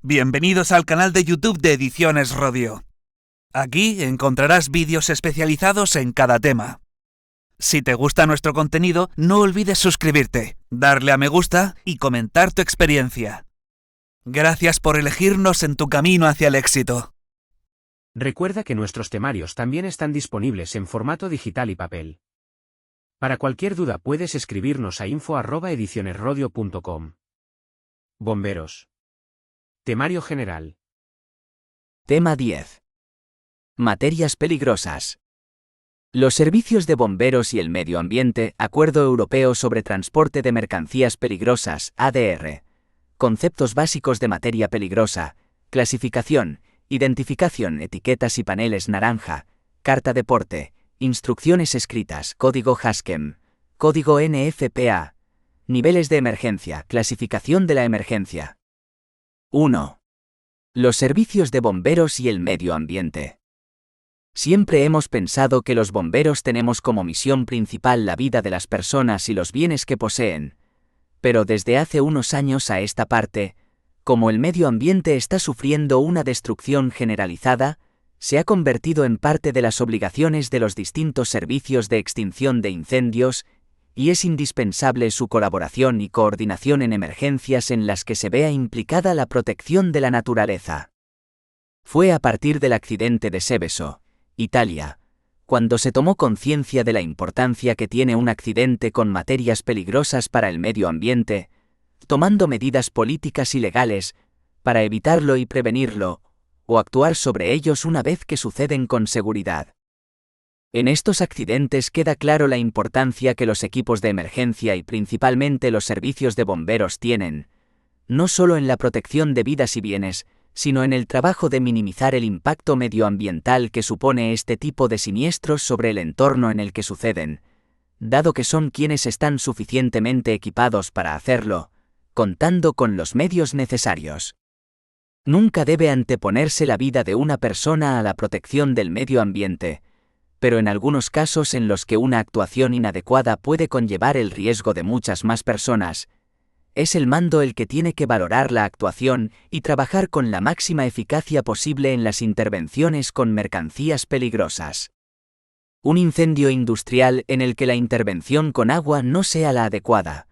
Bienvenidos al canal de YouTube de Ediciones Rodio. Aquí encontrarás vídeos especializados en cada tema. Si te gusta nuestro contenido, no olvides suscribirte, darle a me gusta y comentar tu experiencia. Gracias por elegirnos en tu camino hacia el éxito. Recuerda que nuestros temarios también están disponibles en formato digital y papel. Para cualquier duda puedes escribirnos a info@edicionesrodio.com. Bomberos. Temario general. Tema 10. Materias peligrosas. Los servicios de bomberos y el medio ambiente, Acuerdo Europeo sobre Transporte de Mercancías Peligrosas, ADR. Conceptos básicos de materia peligrosa, clasificación, identificación, etiquetas y paneles naranja, carta de porte, instrucciones escritas, código Haskell, código NFPA, niveles de emergencia, clasificación de la emergencia. 1. Los servicios de bomberos y el medio ambiente. Siempre hemos pensado que los bomberos tenemos como misión principal la vida de las personas y los bienes que poseen, pero desde hace unos años a esta parte, como el medio ambiente está sufriendo una destrucción generalizada, se ha convertido en parte de las obligaciones de los distintos servicios de extinción de incendios, y es indispensable su colaboración y coordinación en emergencias en las que se vea implicada la protección de la naturaleza. Fue a partir del accidente de Seveso, Italia, cuando se tomó conciencia de la importancia que tiene un accidente con materias peligrosas para el medio ambiente, tomando medidas políticas y legales para evitarlo y prevenirlo, o actuar sobre ellos una vez que suceden con seguridad. En estos accidentes queda claro la importancia que los equipos de emergencia y principalmente los servicios de bomberos tienen, no solo en la protección de vidas y bienes, sino en el trabajo de minimizar el impacto medioambiental que supone este tipo de siniestros sobre el entorno en el que suceden, dado que son quienes están suficientemente equipados para hacerlo, contando con los medios necesarios. Nunca debe anteponerse la vida de una persona a la protección del medio ambiente, pero en algunos casos en los que una actuación inadecuada puede conllevar el riesgo de muchas más personas, es el mando el que tiene que valorar la actuación y trabajar con la máxima eficacia posible en las intervenciones con mercancías peligrosas. Un incendio industrial en el que la intervención con agua no sea la adecuada,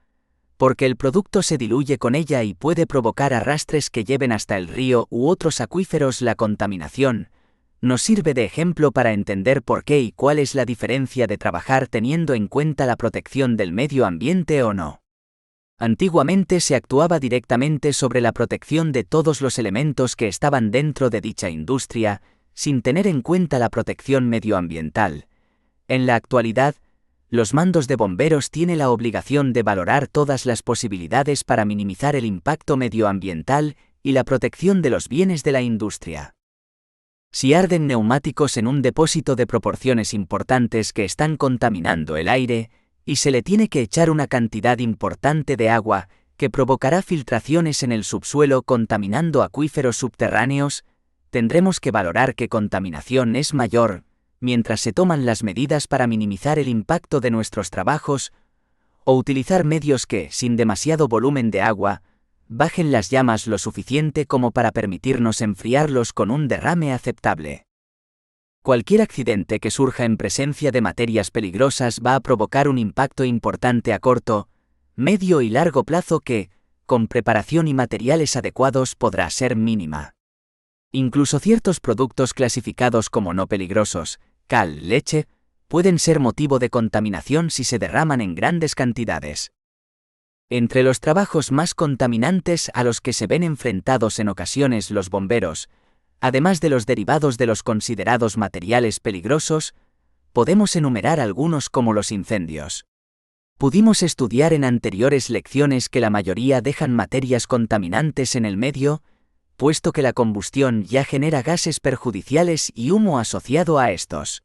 porque el producto se diluye con ella y puede provocar arrastres que lleven hasta el río u otros acuíferos. La contaminación nos sirve de ejemplo para entender por qué y cuál es la diferencia de trabajar teniendo en cuenta la protección del medio ambiente o no. Antiguamente se actuaba directamente sobre la protección de todos los elementos que estaban dentro de dicha industria, sin tener en cuenta la protección medioambiental. En la actualidad, los mandos de bomberos tienen la obligación de valorar todas las posibilidades para minimizar el impacto medioambiental y la protección de los bienes de la industria. Si arden neumáticos en un depósito de proporciones importantes que están contaminando el aire, y se le tiene que echar una cantidad importante de agua, que provocará filtraciones en el subsuelo contaminando acuíferos subterráneos, tendremos que valorar qué contaminación es mayor, mientras se toman las medidas para minimizar el impacto de nuestros trabajos, o utilizar medios que, sin demasiado volumen de agua, bajen las llamas lo suficiente como para permitirnos enfriarlos con un derrame aceptable. Cualquier accidente que surja en presencia de materias peligrosas va a provocar un impacto importante a corto, medio y largo plazo que, con preparación y materiales adecuados, podrá ser mínima. Incluso ciertos productos clasificados como no peligrosos, cal, leche, pueden ser motivo de contaminación si se derraman en grandes cantidades. Entre los trabajos más contaminantes a los que se ven enfrentados en ocasiones los bomberos, además de los derivados de los considerados materiales peligrosos, podemos enumerar algunos como los incendios. Pudimos estudiar en anteriores lecciones que la mayoría dejan materias contaminantes en el medio, puesto que la combustión ya genera gases perjudiciales y humo asociado a estos.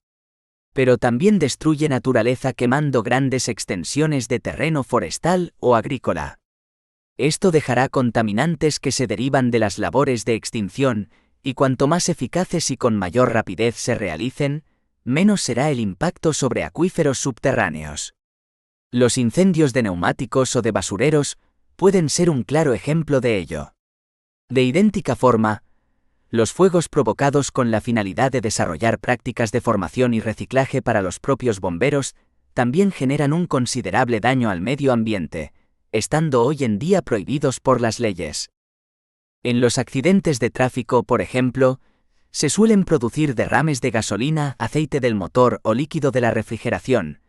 Pero también destruye naturaleza quemando grandes extensiones de terreno forestal o agrícola. Esto dejará contaminantes que se derivan de las labores de extinción, y cuanto más eficaces y con mayor rapidez se realicen, menos será el impacto sobre acuíferos subterráneos. Los incendios de neumáticos o de basureros pueden ser un claro ejemplo de ello. De idéntica forma, los fuegos provocados con la finalidad de desarrollar prácticas de formación y reciclaje para los propios bomberos también generan un considerable daño al medio ambiente, estando hoy en día prohibidos por las leyes. En los accidentes de tráfico, por ejemplo, se suelen producir derrames de gasolina, aceite del motor o líquido de la refrigeración,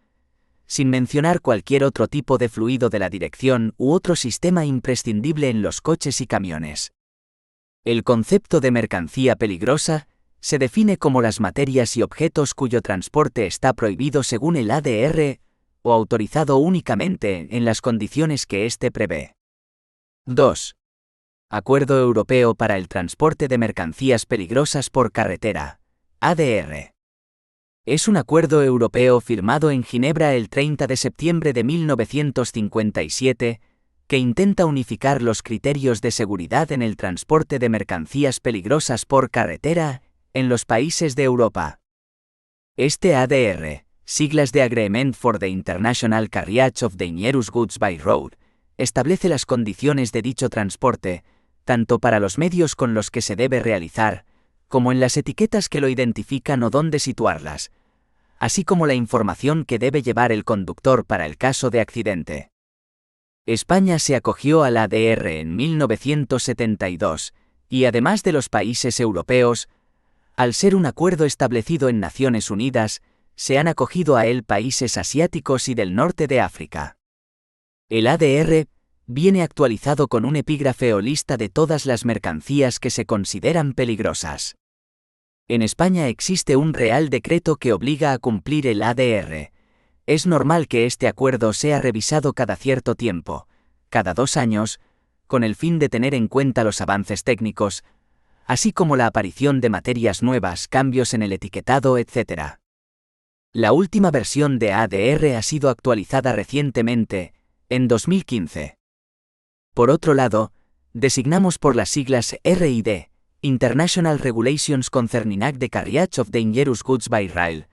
sin mencionar cualquier otro tipo de fluido de la dirección u otro sistema imprescindible en los coches y camiones. El concepto de mercancía peligrosa se define como las materias y objetos cuyo transporte está prohibido según el ADR o autorizado únicamente en las condiciones que éste prevé. 2. Acuerdo Europeo para el Transporte de Mercancías Peligrosas por Carretera, ADR. Es un acuerdo europeo firmado en Ginebra el 30 de septiembre de 1957, que intenta unificar los criterios de seguridad en el transporte de mercancías peligrosas por carretera en los países de Europa. Este ADR, siglas de Agreement for the International Carriage of Dangerous Goods by Road, establece las condiciones de dicho transporte, tanto para los medios con los que se debe realizar, como en las etiquetas que lo identifican o dónde situarlas, así como la información que debe llevar el conductor para el caso de accidente. España se acogió al ADR en 1972, y además de los países europeos, al ser un acuerdo establecido en Naciones Unidas, se han acogido a él países asiáticos y del norte de África. El ADR viene actualizado con un epígrafe o lista de todas las mercancías que se consideran peligrosas. En España existe un Real Decreto que obliga a cumplir el ADR. Es normal que este acuerdo sea revisado cada cierto tiempo, cada 2 años, con el fin de tener en cuenta los avances técnicos, así como la aparición de materias nuevas, cambios en el etiquetado, etc. La última versión de ADR ha sido actualizada recientemente, en 2015. Por otro lado, designamos por las siglas RID, International Regulations Concerning the Carriage of Dangerous Goods by Rail,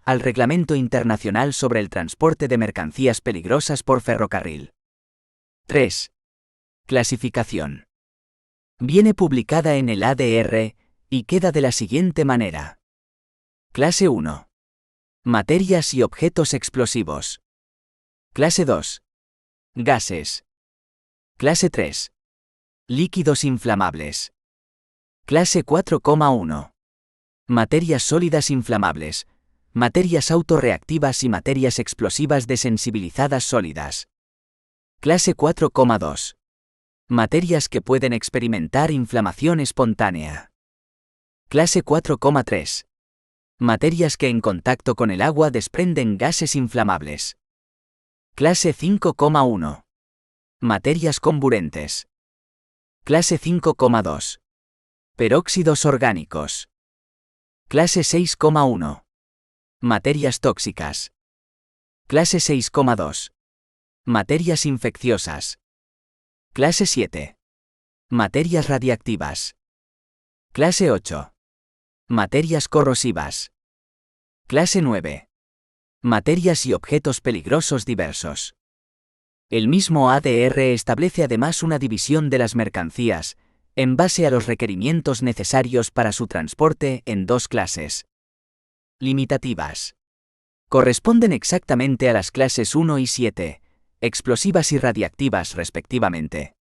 al Reglamento Internacional sobre el Transporte de Mercancías Peligrosas por Ferrocarril. 3. Clasificación. Viene publicada en el ADR, y queda de la siguiente manera. Clase 1. Materias y objetos explosivos. Clase 2. Gases. Clase 3. Líquidos inflamables. Clase 4,1. Materias sólidas inflamables, materias autorreactivas y materias explosivas desensibilizadas sólidas. Clase 4,2. Materias que pueden experimentar inflamación espontánea. Clase 4,3. Materias que en contacto con el agua desprenden gases inflamables. Clase 5,1. Materias comburentes. Clase 5,2. Peróxidos orgánicos. Clase 6,1. Materias tóxicas. Clase 6,2. Materias infecciosas. Clase 7. Materias radiactivas. Clase 8. Materias corrosivas. Clase 9. Materias y objetos peligrosos diversos. El mismo ADR establece además una división de las mercancías, en base a los requerimientos necesarios para su transporte en 2 clases. Limitativas. Corresponden exactamente a las clases 1 y 7, explosivas y radiactivas respectivamente.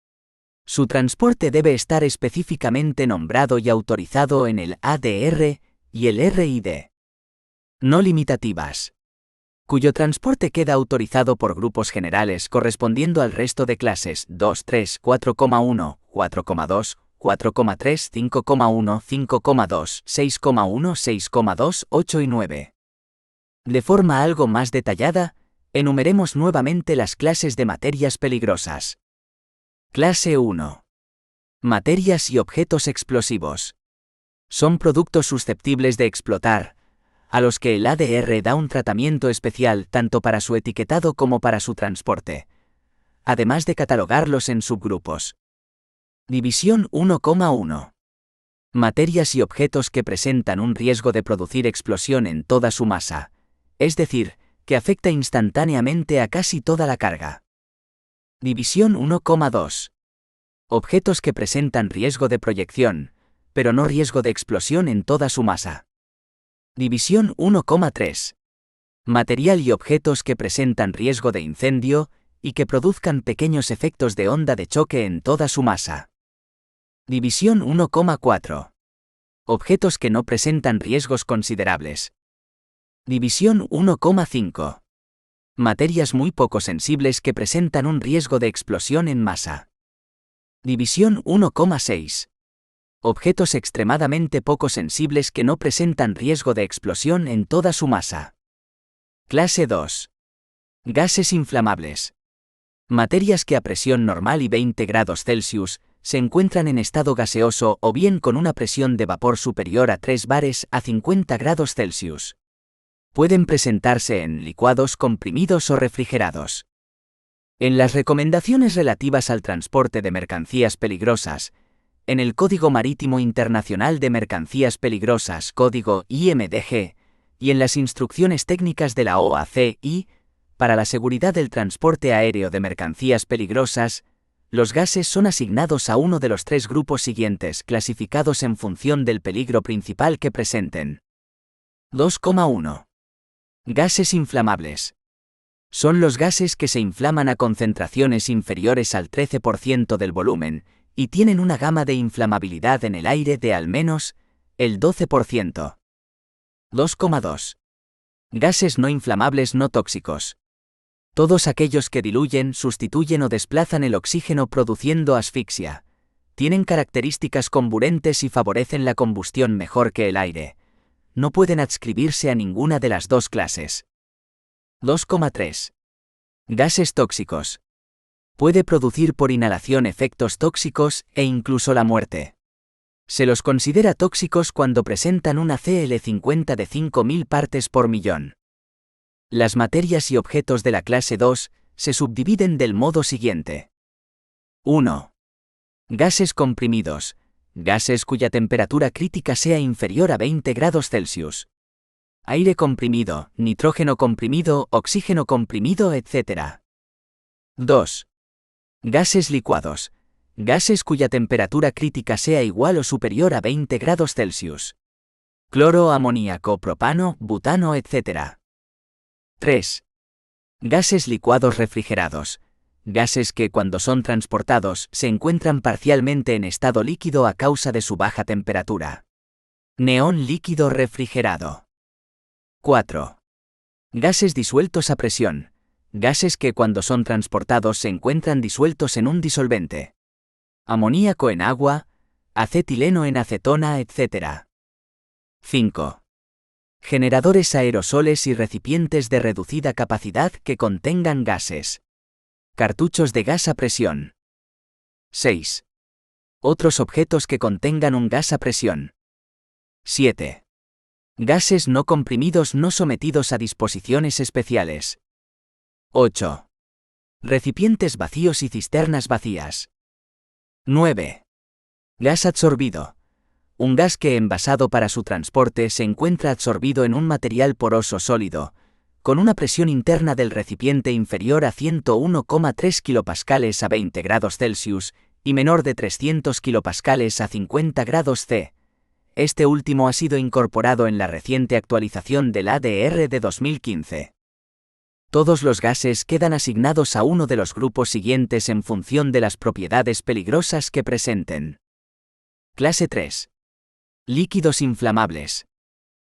Su transporte debe estar específicamente nombrado y autorizado en el ADR y el RID. No limitativas, cuyo transporte queda autorizado por grupos generales correspondiendo al resto de clases 2, 3, 4,1, 4,2, 4,3, 5,1, 5,2, 6,1, 6,2, 8 y 9. De forma algo más detallada, enumeremos nuevamente las clases de materias peligrosas. Clase 1. Materias y objetos explosivos. Son productos susceptibles de explotar, a los que el ADR da un tratamiento especial tanto para su etiquetado como para su transporte, además de catalogarlos en subgrupos. División 1,1. Materias y objetos que presentan un riesgo de producir explosión en toda su masa, es decir, que afecta instantáneamente a casi toda la carga. División 1,2. Objetos que presentan riesgo de proyección, pero no riesgo de explosión en toda su masa. División 1,3. Material y objetos que presentan riesgo de incendio y que produzcan pequeños efectos de onda de choque en toda su masa. División 1,4. Objetos que no presentan riesgos considerables. División 1,5. Materias muy poco sensibles que presentan un riesgo de explosión en masa. División 1,6. Objetos extremadamente poco sensibles que no presentan riesgo de explosión en toda su masa. Clase 2. Gases inflamables. Materias que a presión normal y 20 grados Celsius se encuentran en estado gaseoso o bien con una presión de vapor superior a 3 bares a 50 grados Celsius. Pueden presentarse en licuados, comprimidos o refrigerados. En las recomendaciones relativas al transporte de mercancías peligrosas, en el Código Marítimo Internacional de Mercancías Peligrosas, código IMDG, y en las instrucciones técnicas de la OACI, para la seguridad del transporte aéreo de mercancías peligrosas, los gases son asignados a uno de los 3 grupos siguientes clasificados en función del peligro principal que presenten. 2,1. Gases inflamables. Son los gases que se inflaman a concentraciones inferiores al 13% del volumen y tienen una gama de inflamabilidad en el aire de al menos el 12%. 2,2. Gases no inflamables no tóxicos. Todos aquellos que diluyen, sustituyen o desplazan el oxígeno produciendo asfixia. Tienen características comburentes y favorecen la combustión mejor que el aire. No pueden adscribirse a ninguna de las dos clases. 2,3. Gases tóxicos. Puede producir por inhalación efectos tóxicos e incluso la muerte. Se los considera tóxicos cuando presentan una CL50 de 5.000 partes por millón. Las materias y objetos de la clase 2 se subdividen del modo siguiente. 1. Gases comprimidos. Gases cuya temperatura crítica sea inferior a 20 grados Celsius. Aire comprimido, nitrógeno comprimido, oxígeno comprimido, etc. 2. Gases licuados. Gases cuya temperatura crítica sea igual o superior a 20 grados Celsius. Cloro, amoníaco, propano, butano, etc. 3. Gases licuados refrigerados. Gases que cuando son transportados se encuentran parcialmente en estado líquido a causa de su baja temperatura. Neón líquido refrigerado. 4. Gases disueltos a presión. Gases que cuando son transportados se encuentran disueltos en un disolvente. Amoníaco en agua, acetileno en acetona, etc. 5. Generadores aerosoles y recipientes de reducida capacidad que contengan gases. Cartuchos de gas a presión. 6. Otros objetos que contengan un gas a presión. 7. Gases no comprimidos no sometidos a disposiciones especiales. 8. Recipientes vacíos y cisternas vacías. 9. Gas absorbido. Un gas que envasado para su transporte se encuentra absorbido en un material poroso sólido, con una presión interna del recipiente inferior a 101,3 kPa a 20 grados Celsius y menor de 300 kPa a 50 grados C. Este último ha sido incorporado en la reciente actualización del ADR de 2015. Todos los gases quedan asignados a uno de los grupos siguientes en función de las propiedades peligrosas que presenten. Clase 3. Líquidos inflamables.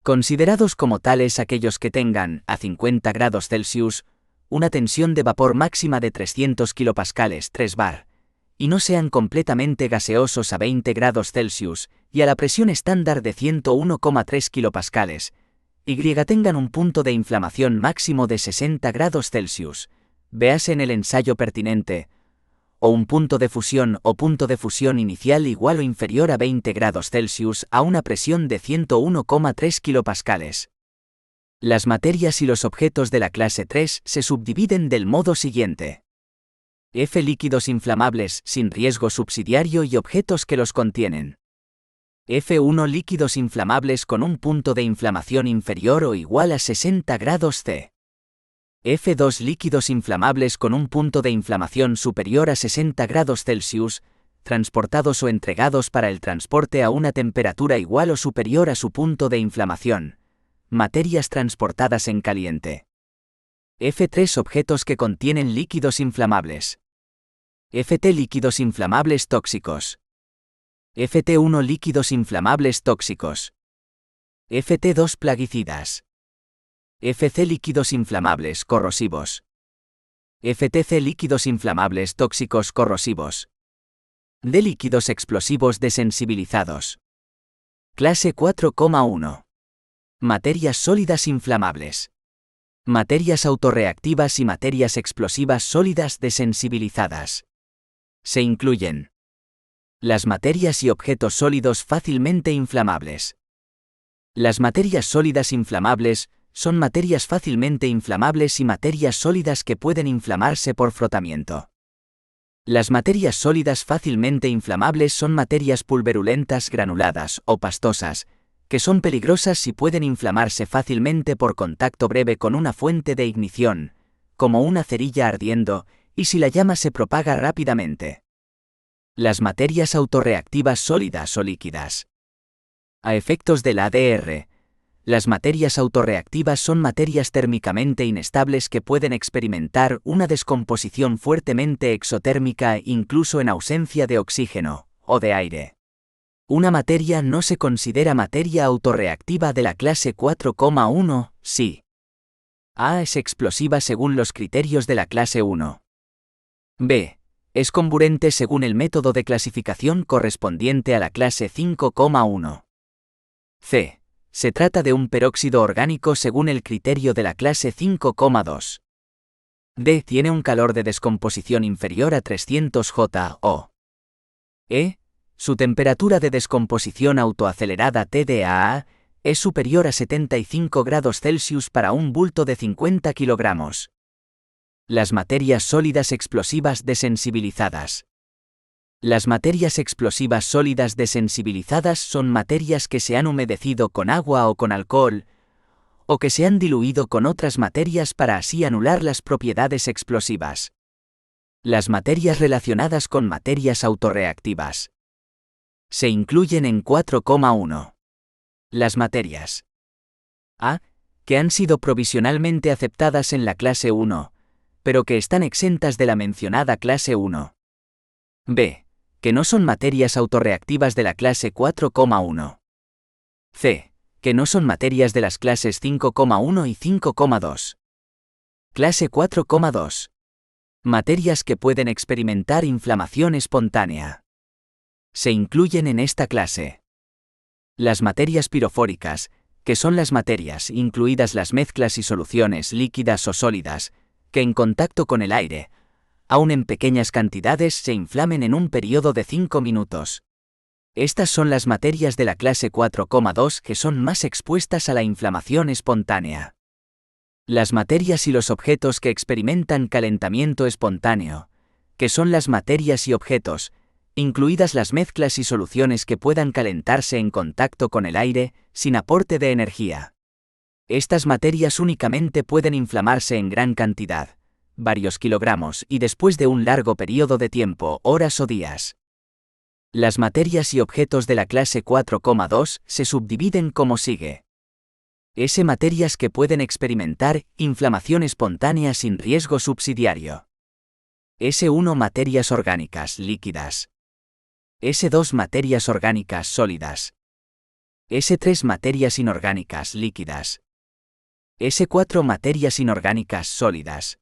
Considerados como tales aquellos que tengan, a 50 grados Celsius, una tensión de vapor máxima de 300 kPa 3 bar, y no sean completamente gaseosos a 20 grados Celsius y a la presión estándar de 101,3 kPa, y tengan un punto de inflamación máximo de 60 grados Celsius, véase en el ensayo pertinente, o un punto de fusión o punto de fusión inicial igual o inferior a 20 grados Celsius a una presión de 101,3 kPa. Las materias y los objetos de la clase 3 se subdividen del modo siguiente. F. Líquidos inflamables sin riesgo subsidiario y objetos que los contienen. F1. Líquidos inflamables con un punto de inflamación inferior o igual a 60 grados C. F2. Líquidos inflamables con un punto de inflamación superior a 60 grados Celsius, transportados o entregados para el transporte a una temperatura igual o superior a su punto de inflamación. Materias transportadas en caliente. F3 objetos que contienen líquidos inflamables. FT líquidos inflamables tóxicos. FT1 líquidos inflamables tóxicos. FT2 plaguicidas. FC líquidos inflamables corrosivos. FTC líquidos inflamables tóxicos corrosivos. D líquidos explosivos desensibilizados. Clase 4,1. Materias sólidas inflamables. Materias autorreactivas y materias explosivas sólidas desensibilizadas. Se incluyen las materias y objetos sólidos fácilmente inflamables. Las materias sólidas inflamables son materias fácilmente inflamables y materias sólidas que pueden inflamarse por frotamiento. Las materias sólidas fácilmente inflamables son materias pulverulentas granuladas o pastosas, que son peligrosas si pueden inflamarse fácilmente por contacto breve con una fuente de ignición, como una cerilla ardiendo, y si la llama se propaga rápidamente. Las materias autorreactivas sólidas o líquidas. A efectos del ADR, las materias autorreactivas son materias térmicamente inestables que pueden experimentar una descomposición fuertemente exotérmica incluso en ausencia de oxígeno o de aire. Una materia no se considera materia autorreactiva de la clase 4,1 si A es explosiva según los criterios de la clase 1. B. Es comburente según el método de clasificación correspondiente a la clase 5,1. C. Se trata de un peróxido orgánico según el criterio de la clase 5,2. D. Tiene un calor de descomposición inferior a 300 J o E. Su temperatura de descomposición autoacelerada TDAA es superior a 75 grados Celsius para un bulto de 50 kilogramos. Las materias sólidas explosivas desensibilizadas. Las materias explosivas sólidas desensibilizadas son materias que se han humedecido con agua o con alcohol, o que se han diluido con otras materias para así anular las propiedades explosivas. Las materias relacionadas con materias autorreactivas. Se incluyen en 4,1. Las materias A, que han sido provisionalmente aceptadas en la clase 1, pero que están exentas de la mencionada clase 1. B, que no son materias autorreactivas de la clase 4,1. C, que no son materias de las clases 5,1 y 5,2. Clase 4,2. Materias que pueden experimentar inflamación espontánea. Se incluyen en esta clase las materias pirofóricas, que son las materias, incluidas las mezclas y soluciones líquidas o sólidas, que en contacto con el aire, aun en pequeñas cantidades, se inflamen en un periodo de 5 minutos. Estas son las materias de la clase 4,2 que son más expuestas a la inflamación espontánea. Las materias y los objetos que experimentan calentamiento espontáneo, que son las materias y objetos, incluidas las mezclas y soluciones que puedan calentarse en contacto con el aire, sin aporte de energía. Estas materias únicamente pueden inflamarse en gran cantidad, varios kilogramos, y después de un largo periodo de tiempo, horas o días. Las materias y objetos de la clase 4,2 se subdividen como sigue. S. Materias que pueden experimentar inflamación espontánea sin riesgo subsidiario. S1. Materias orgánicas líquidas. S2. Materias orgánicas sólidas. S3. Materias inorgánicas líquidas. S4. Materias inorgánicas sólidas.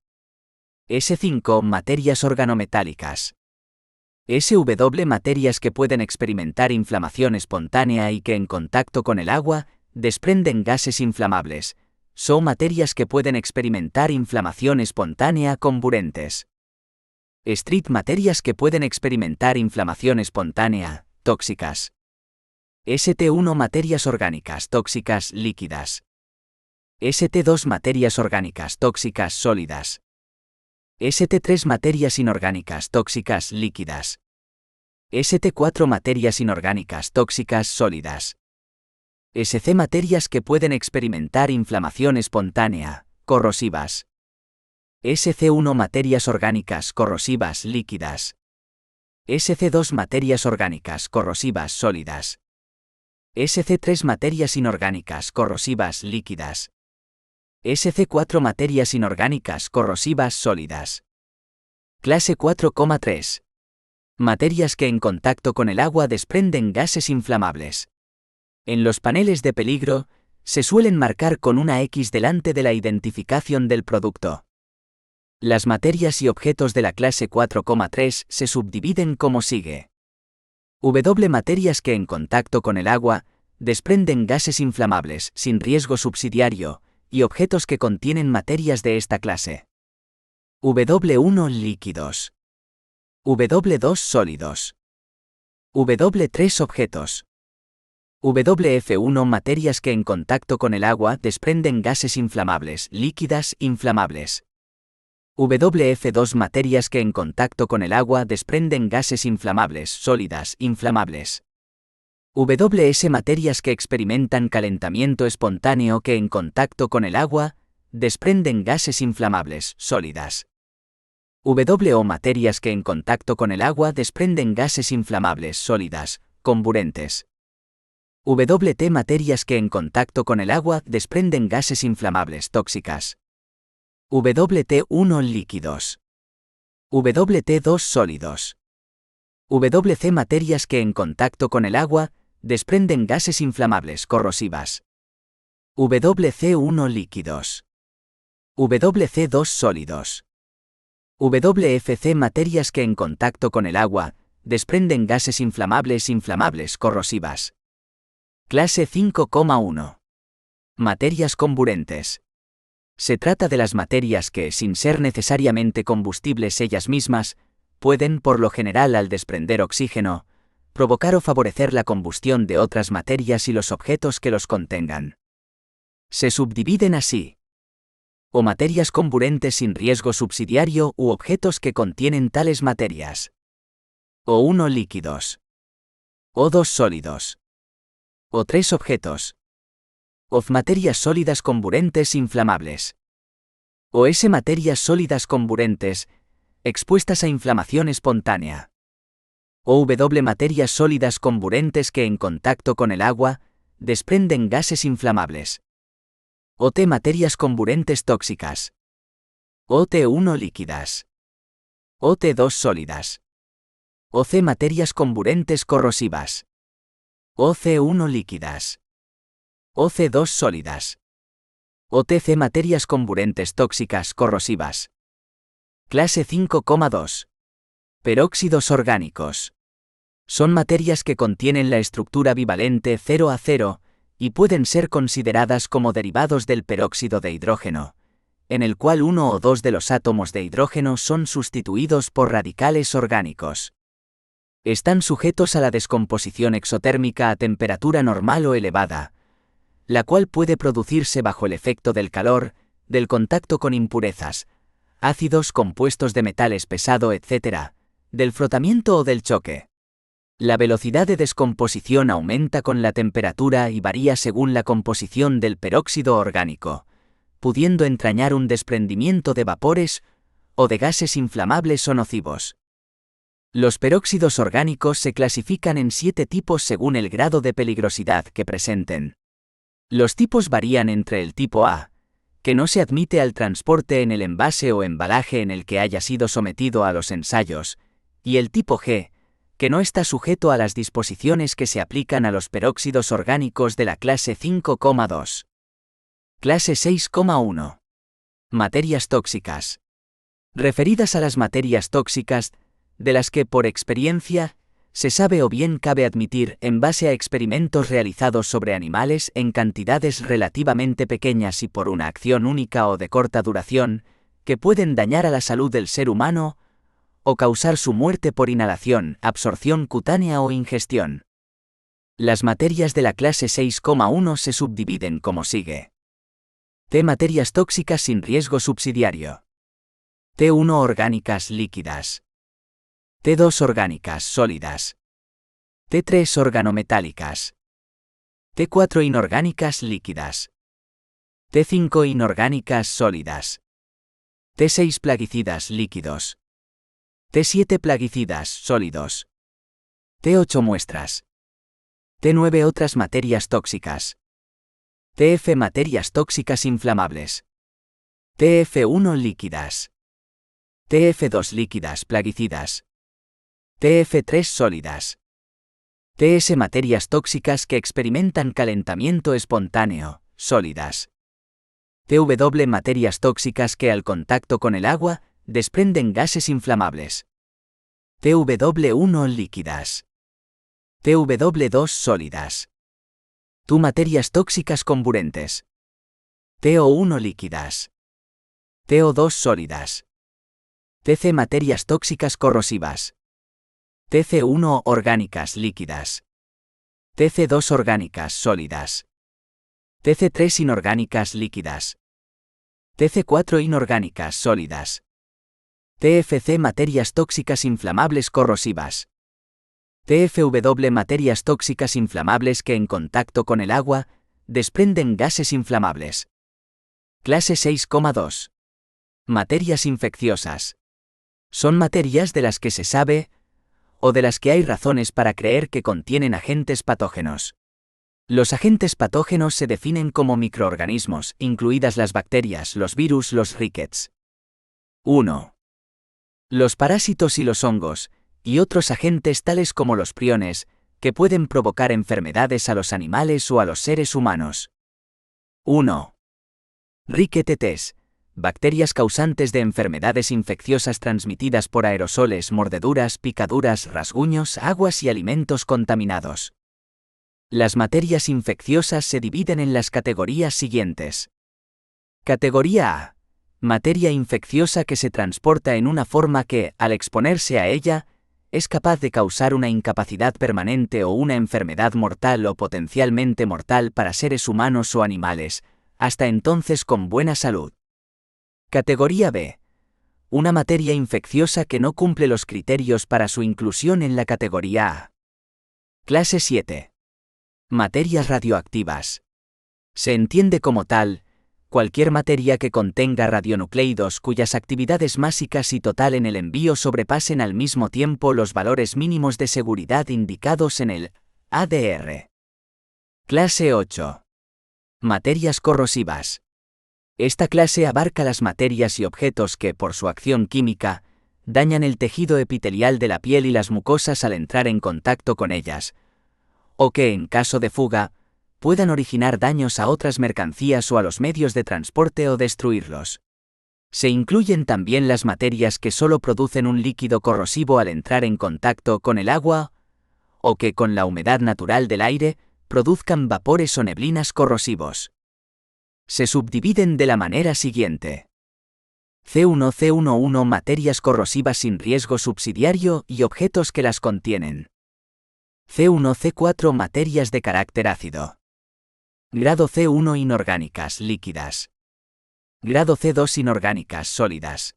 S5. Materias organometálicas. SW. Materias que pueden experimentar inflamación espontánea y que en contacto con el agua desprenden gases inflamables. Son materias que pueden experimentar inflamación espontánea comburentes. Street. Materias que pueden experimentar inflamación espontánea, tóxicas. ST1. Materias orgánicas tóxicas líquidas. ST2. Materias orgánicas tóxicas sólidas. ST3. Materias inorgánicas tóxicas líquidas. ST4. Materias inorgánicas tóxicas sólidas. SC. Materias que pueden experimentar inflamación espontánea, corrosivas. SC1. Materias orgánicas corrosivas líquidas. SC2 materias orgánicas corrosivas sólidas. SC3 materias inorgánicas corrosivas líquidas. SC4 materias inorgánicas corrosivas sólidas. Clase 4,3. Materias que en contacto con el agua desprenden gases inflamables. En los paneles de peligro, se suelen marcar con una X delante de la identificación del producto. Las materias y objetos de la clase 4,3 se subdividen como sigue. W. Materias que en contacto con el agua desprenden gases inflamables sin riesgo subsidiario y objetos que contienen materias de esta clase. W1 líquidos. W2 sólidos. W3 objetos. WF1 materias que en contacto con el agua desprenden gases inflamables líquidas inflamables. WF2 materias que en contacto con el agua desprenden gases inflamables sólidas inflamables. WS materias que experimentan calentamiento espontáneo que en contacto con el agua desprenden gases inflamables sólidas. WO materias que en contacto con el agua desprenden gases inflamables sólidas comburentes. WT materias que en contacto con el agua desprenden gases inflamables tóxicas. WT1 líquidos. WT2 sólidos. WC materias que en contacto con el agua desprenden gases inflamables corrosivas. WC1 líquidos. WC2 sólidos. WFC materias que en contacto con el agua desprenden gases inflamables corrosivas. Clase 5,1. Materias comburentes. Se trata de las materias que, sin ser necesariamente combustibles ellas mismas, pueden, por lo general al desprender oxígeno, provocar o favorecer la combustión de otras materias y los objetos que los contengan. Se subdividen así. O materias comburentes sin riesgo subsidiario u objetos que contienen tales materias. O1 líquidos. O2 sólidos. O3 objetos. OF materias sólidas comburentes inflamables. OS materias sólidas comburentes, expuestas a inflamación espontánea. OW materias sólidas comburentes que en contacto con el agua desprenden gases inflamables. OT materias comburentes tóxicas. OT1 líquidas. OT2 sólidas. OC materias comburentes corrosivas. OC1 líquidas. OC2 sólidas. OTC materias comburentes tóxicas corrosivas. Clase 5,2. Peróxidos orgánicos. Son materias que contienen la estructura bivalente 0A0 y pueden ser consideradas como derivados del peróxido de hidrógeno, en el cual uno o dos de los átomos de hidrógeno son sustituidos por radicales orgánicos. Están sujetos a la descomposición exotérmica a temperatura normal o elevada, la cual puede producirse bajo el efecto del calor, del contacto con impurezas, ácidos, compuestos de metales pesado, etc., del frotamiento o del choque. La velocidad de descomposición aumenta con la temperatura y varía según la composición del peróxido orgánico, pudiendo entrañar un desprendimiento de vapores o de gases inflamables o nocivos. Los peróxidos orgánicos se clasifican en 7 tipos según el grado de peligrosidad que presenten. Los tipos varían entre el tipo A, que no se admite al transporte en el envase o embalaje en el que haya sido sometido a los ensayos, y el tipo G, que no está sujeto a las disposiciones que se aplican a los peróxidos orgánicos de la clase 5,2. Clase 6,1. Materias tóxicas. Referidas a las materias tóxicas, de las que por experiencia, se sabe o bien cabe admitir en base a experimentos realizados sobre animales en cantidades relativamente pequeñas y por una acción única o de corta duración, que pueden dañar a la salud del ser humano o causar su muerte por inhalación, absorción cutánea o ingestión. Las materias de la clase 6,1 se subdividen como sigue. T. Materias tóxicas sin riesgo subsidiario. T1 orgánicas líquidas. T2 orgánicas sólidas. T3 organometálicas. T4 inorgánicas líquidas. T5 inorgánicas sólidas. T6 plaguicidas líquidos. T7 plaguicidas, sólidos. T8 muestras. T9 otras materias tóxicas. TF materias tóxicas inflamables. TF1 líquidas. TF2 líquidas plaguicidas. TF3 sólidas. TS materias tóxicas que experimentan calentamiento espontáneo, sólidas. TW materias tóxicas que al contacto con el agua desprenden gases inflamables. TW1 líquidas. TW2 sólidas. TU materias tóxicas comburentes. TO1 líquidas. TO2 sólidas. TC materias tóxicas corrosivas. TC1 orgánicas líquidas. TC2 orgánicas sólidas. TC3 inorgánicas líquidas. TC4 inorgánicas sólidas. TFC materias tóxicas inflamables corrosivas. TFW materias tóxicas inflamables que en contacto con el agua desprenden gases inflamables. Clase 6,2. Materias infecciosas. Son materias de las que se sabe, o de las que hay razones para creer que contienen agentes patógenos. Los agentes patógenos se definen como microorganismos, incluidas las bacterias, los virus, los rickets. 1. Los parásitos y los hongos, y otros agentes tales como los priones, que pueden provocar enfermedades a los animales o a los seres humanos. 1. Rickettses, bacterias causantes de enfermedades infecciosas transmitidas por aerosoles, mordeduras, picaduras, rasguños, aguas y alimentos contaminados. Las materias infecciosas se dividen en las categorías siguientes. Categoría A. Materia infecciosa que se transporta en una forma que, al exponerse a ella, es capaz de causar una incapacidad permanente o una enfermedad mortal o potencialmente mortal para seres humanos o animales, hasta entonces con buena salud. Categoría B. Una materia infecciosa que no cumple los criterios para su inclusión en la categoría A. Clase 7. Materias radioactivas. Se entiende como tal cualquier materia que contenga radionucleidos cuyas actividades básicas y total en el envío sobrepasen al mismo tiempo los valores mínimos de seguridad indicados en el ADR. Clase 8. Materias corrosivas. Esta clase abarca las materias y objetos que, por su acción química, dañan el tejido epitelial de la piel y las mucosas al entrar en contacto con ellas, o que, en caso de fuga, puedan originar daños a otras mercancías o a los medios de transporte o destruirlos. Se incluyen también las materias que solo producen un líquido corrosivo al entrar en contacto con el agua, o que con la humedad natural del aire produzcan vapores o neblinas corrosivos. Se subdividen de la manera siguiente. C1 materias corrosivas sin riesgo subsidiario y objetos que las contienen. C4 materias de carácter ácido. Grado C1 inorgánicas líquidas. Grado C2 inorgánicas sólidas.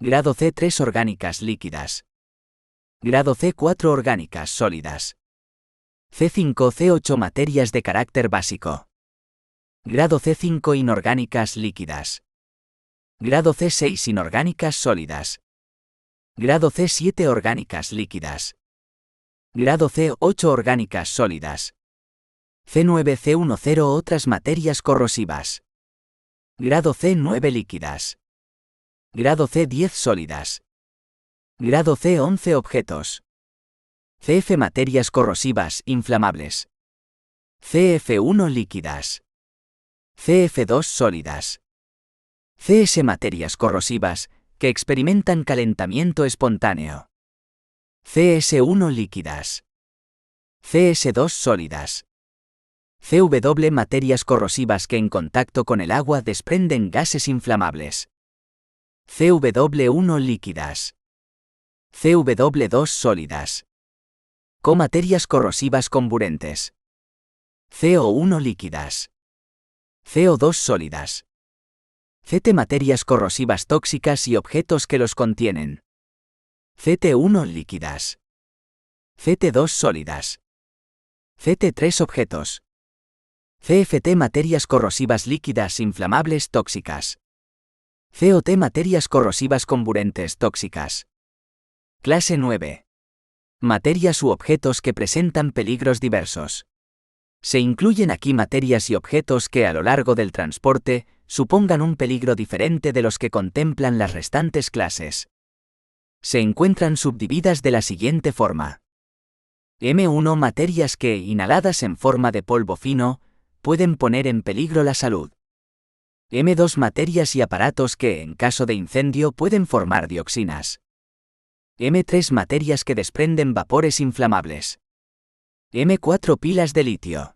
Grado C3 orgánicas líquidas. Grado C4 orgánicas sólidas. C5-C8 materias de carácter básico. Grado C5 inorgánicas líquidas. Grado C6 inorgánicas sólidas. Grado C7 orgánicas líquidas. Grado C8 orgánicas sólidas. C9-C10 otras materias corrosivas. Grado C9 líquidas. Grado C10 sólidas. Grado C11 objetos. CF materias corrosivas inflamables. CF1 líquidas. CF2 sólidas. CS materias corrosivas que experimentan calentamiento espontáneo. CS1 líquidas. CS2 sólidas. CW materias corrosivas que en contacto con el agua desprenden gases inflamables. CW1 líquidas. CW2 sólidas. CO materias corrosivas comburentes. CO1 líquidas. CO2 sólidas. CT materias corrosivas tóxicas y objetos que los contienen. CT1 líquidas. CT2 sólidas. CT3 objetos. CFT materias corrosivas líquidas inflamables tóxicas. COT materias corrosivas comburentes tóxicas. Clase 9. Materias u objetos que presentan peligros diversos. Se incluyen aquí materias y objetos que a lo largo del transporte supongan un peligro diferente de los que contemplan las restantes clases. Se encuentran subdivididas de la siguiente forma. M1. Materias que, inhaladas en forma de polvo fino, pueden poner en peligro la salud. M2. Materias y aparatos que, en caso de incendio, pueden formar dioxinas. M3. Materias que desprenden vapores inflamables. M4. Pilas de litio.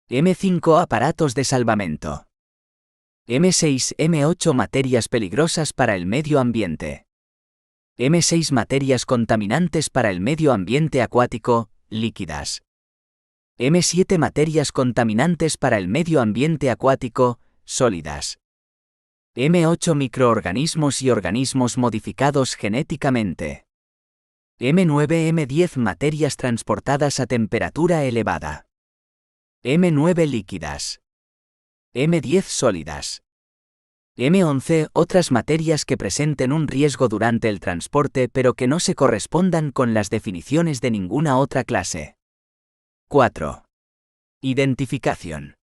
M5. Aparatos de salvamento. M6. M8. Materias peligrosas para el medio ambiente. M6. Materias contaminantes para el medio ambiente acuático, líquidas. M7. Materias contaminantes para el medio ambiente acuático, sólidas. M8. Microorganismos y organismos modificados genéticamente. M9. M10. Materias transportadas a temperatura elevada. M9. Líquidas. M10. Sólidas. M11. Otras materias que presenten un riesgo durante el transporte pero que no se correspondan con las definiciones de ninguna otra clase. 4. Identificación.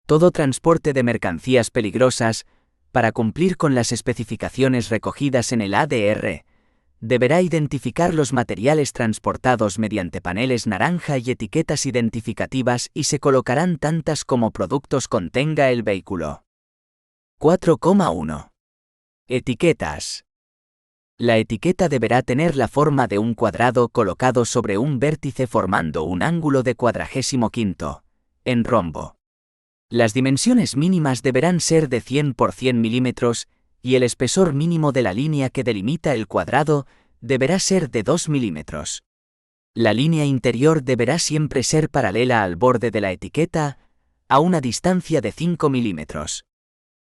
Todo transporte de mercancías peligrosas, para cumplir con las especificaciones recogidas en el ADR, deberá identificar los materiales transportados mediante paneles naranja y etiquetas identificativas y se colocarán tantas como productos contenga el vehículo. 4,1. Etiquetas. La etiqueta deberá tener la forma de un cuadrado colocado sobre un vértice formando un ángulo de 45, en rombo. Las dimensiones mínimas deberán ser de 100 por 100 milímetros y el espesor mínimo de la línea que delimita el cuadrado deberá ser de 2 milímetros. La línea interior deberá siempre ser paralela al borde de la etiqueta, a una distancia de 5 milímetros.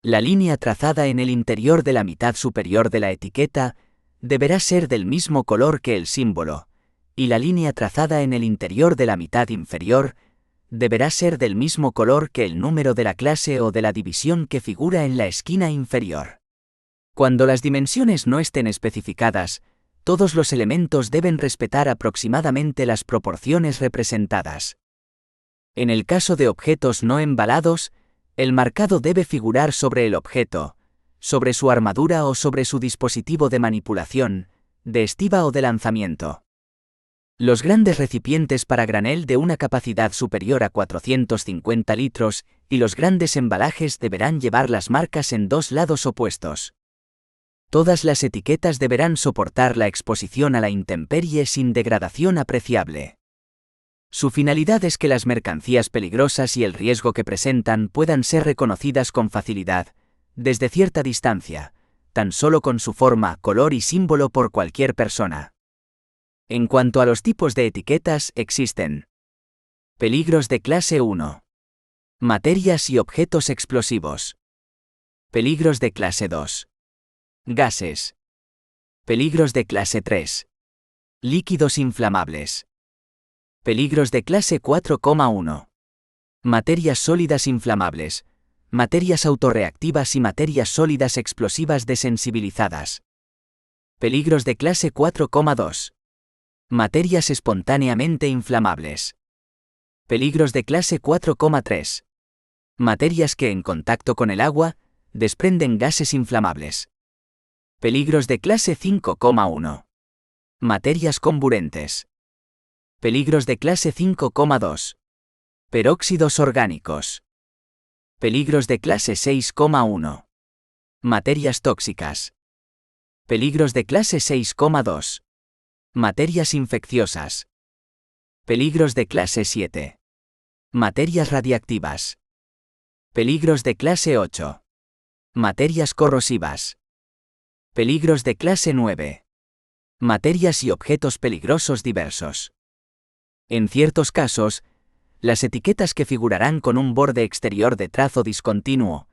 La línea trazada en el interior de la mitad superior de la etiqueta deberá ser del mismo color que el símbolo, y la línea trazada en el interior de la mitad inferior deberá ser del mismo color que el número de la clase o de la división que figura en la esquina inferior. Cuando las dimensiones no estén especificadas, todos los elementos deben respetar aproximadamente las proporciones representadas. En el caso de objetos no embalados, el marcado debe figurar sobre el objeto, sobre su armadura o sobre su dispositivo de manipulación, de estiba o de lanzamiento. Los grandes recipientes para granel de una capacidad superior a 450 litros y los grandes embalajes deberán llevar las marcas en dos lados opuestos. Todas las etiquetas deberán soportar la exposición a la intemperie sin degradación apreciable. Su finalidad es que las mercancías peligrosas y el riesgo que presentan puedan ser reconocidas con facilidad, desde cierta distancia, tan solo con su forma, color y símbolo por cualquier persona. En cuanto a los tipos de etiquetas, existen peligros de clase 1. Materias y objetos explosivos. Peligros de clase 2. Gases. Peligros de clase 3. Líquidos inflamables. Peligros de clase 4,1. Materias sólidas inflamables, materias autorreactivas y materias sólidas explosivas desensibilizadas. Peligros de clase 4,2. Materias espontáneamente inflamables. Peligros de clase 4,3. Materias que en contacto con el agua desprenden gases inflamables. Peligros de clase 5,1. Materias comburentes. Peligros de clase 5,2. Peróxidos orgánicos. Peligros de clase 6,1. Materias tóxicas. Peligros de clase 6,2. Materias infecciosas. Peligros de clase 7. Materias radiactivas. Peligros de clase 8. Materias corrosivas. Peligros de clase 9. Materias y objetos peligrosos diversos. En ciertos casos, las etiquetas que figurarán con un borde exterior de trazo discontinuo.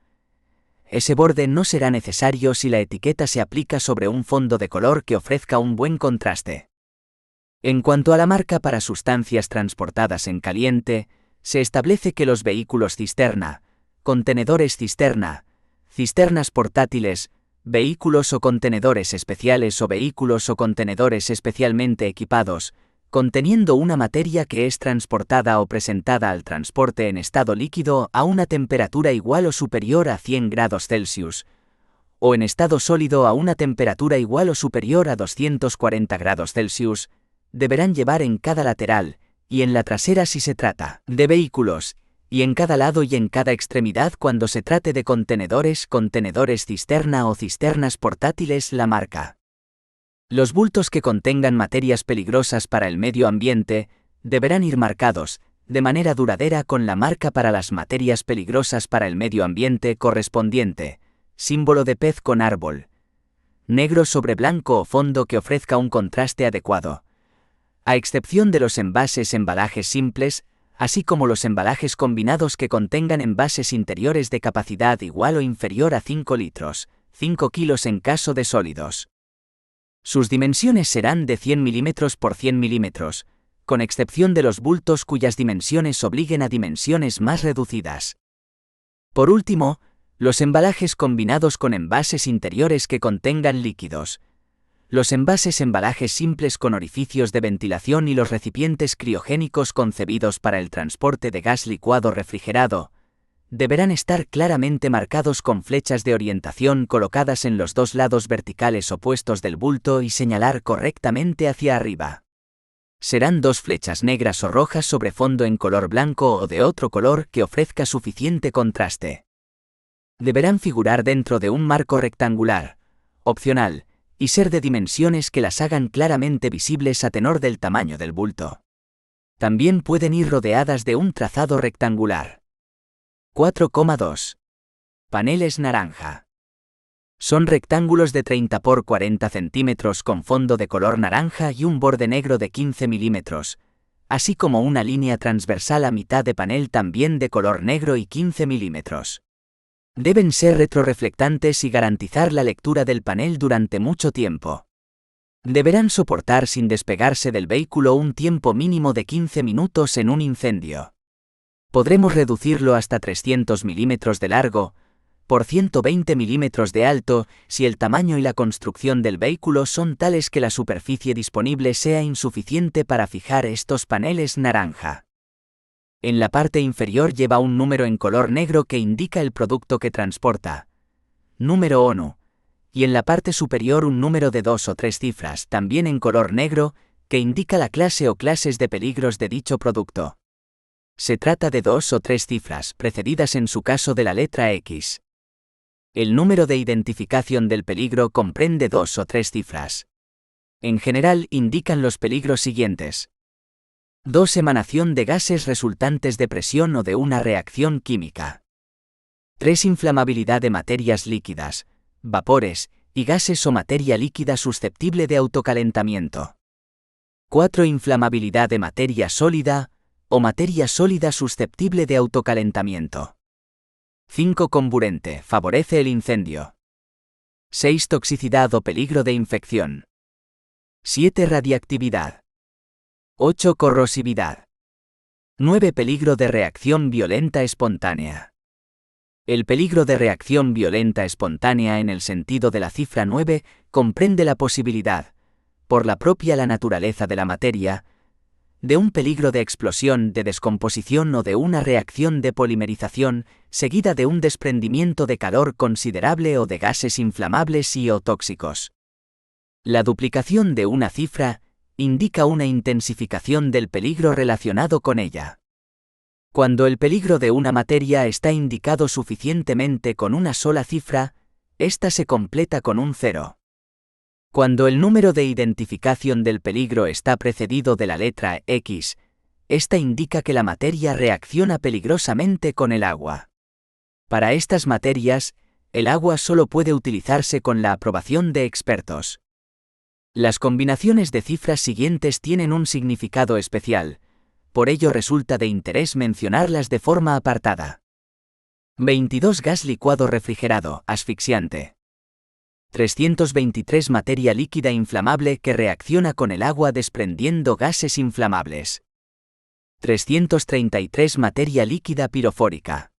Ese borde no será necesario si la etiqueta se aplica sobre un fondo de color que ofrezca un buen contraste. En cuanto a la marca para sustancias transportadas en caliente, se establece que los vehículos cisterna, contenedores cisterna, cisternas portátiles, vehículos o contenedores especiales o vehículos o contenedores especialmente equipados, conteniendo una materia que es transportada o presentada al transporte en estado líquido a una temperatura igual o superior a 100 grados Celsius, o en estado sólido a una temperatura igual o superior a 240 grados Celsius, deberán llevar en cada lateral, y en la trasera si se trata de vehículos, y en cada lado y en cada extremidad cuando se trate de contenedores cisterna o cisternas portátiles la marca. Los bultos que contengan materias peligrosas para el medio ambiente deberán ir marcados, de manera duradera con la marca para las materias peligrosas para el medio ambiente correspondiente, símbolo de pez con árbol, negro sobre blanco o fondo que ofrezca un contraste adecuado. A excepción de los embalajes simples, así como los embalajes combinados que contengan envases interiores de capacidad igual o inferior a 5 litros, 5 kilos en caso de sólidos. Sus dimensiones serán de 100 mm por 100 mm, con excepción de los bultos cuyas dimensiones obliguen a dimensiones más reducidas. Por último, los embalajes combinados con envases interiores que contengan líquidos. Los embalajes simples con orificios de ventilación y los recipientes criogénicos concebidos para el transporte de gas licuado refrigerado, deberán estar claramente marcados con flechas de orientación colocadas en los dos lados verticales opuestos del bulto y señalar correctamente hacia arriba. Serán dos flechas negras o rojas sobre fondo en color blanco o de otro color que ofrezca suficiente contraste. Deberán figurar dentro de un marco rectangular, opcional, y ser de dimensiones que las hagan claramente visibles a tenor del tamaño del bulto. También pueden ir rodeadas de un trazado rectangular. 4,2. Paneles naranja. Son rectángulos de 30 por 40 centímetros con fondo de color naranja y un borde negro de 15 milímetros, así como una línea transversal a mitad de panel también de color negro y 15 milímetros. Deben ser retroreflectantes y garantizar la lectura del panel durante mucho tiempo. Deberán soportar sin despegarse del vehículo un tiempo mínimo de 15 minutos en un incendio. Podremos reducirlo hasta 300 milímetros de largo, por 120 milímetros de alto, si el tamaño y la construcción del vehículo son tales que la superficie disponible sea insuficiente para fijar estos paneles naranja. En la parte inferior lleva un número en color negro que indica el producto que transporta, número ONU, y en la parte superior un número de 2 o 3 cifras, también en color negro, que indica la clase o clases de peligros de dicho producto. Se trata de 2 o 3 cifras, precedidas en su caso de la letra X. El número de identificación del peligro comprende 2 o 3 cifras. En general indican los peligros siguientes. 2. Emanación de gases resultantes de presión o de una reacción química. 3. Inflamabilidad de materias líquidas, vapores, y gases o materia líquida susceptible de autocalentamiento. 4. Inflamabilidad de materia sólida, o materia sólida susceptible de autocalentamiento. 5. Comburente, favorece el incendio. 6. Toxicidad o peligro de infección. 7. Radiactividad. 8. Corrosividad. 9. Peligro de reacción violenta espontánea. El peligro de reacción violenta espontánea en el sentido de la cifra 9 comprende la posibilidad, por la naturaleza de la materia, de un peligro de explosión, de descomposición o de una reacción de polimerización, seguida de un desprendimiento de calor considerable o de gases inflamables y o tóxicos. La duplicación de una cifra indica una intensificación del peligro relacionado con ella. Cuando el peligro de una materia está indicado suficientemente con una sola cifra, ésta se completa con un 0. Cuando el número de identificación del peligro está precedido de la letra X, esta indica que la materia reacciona peligrosamente con el agua. Para estas materias, el agua solo puede utilizarse con la aprobación de expertos. Las combinaciones de cifras siguientes tienen un significado especial, por ello resulta de interés mencionarlas de forma apartada. 22. Gas licuado refrigerado, asfixiante. 323. Materia líquida inflamable que reacciona con el agua desprendiendo gases inflamables. 333. Materia líquida pirofórica.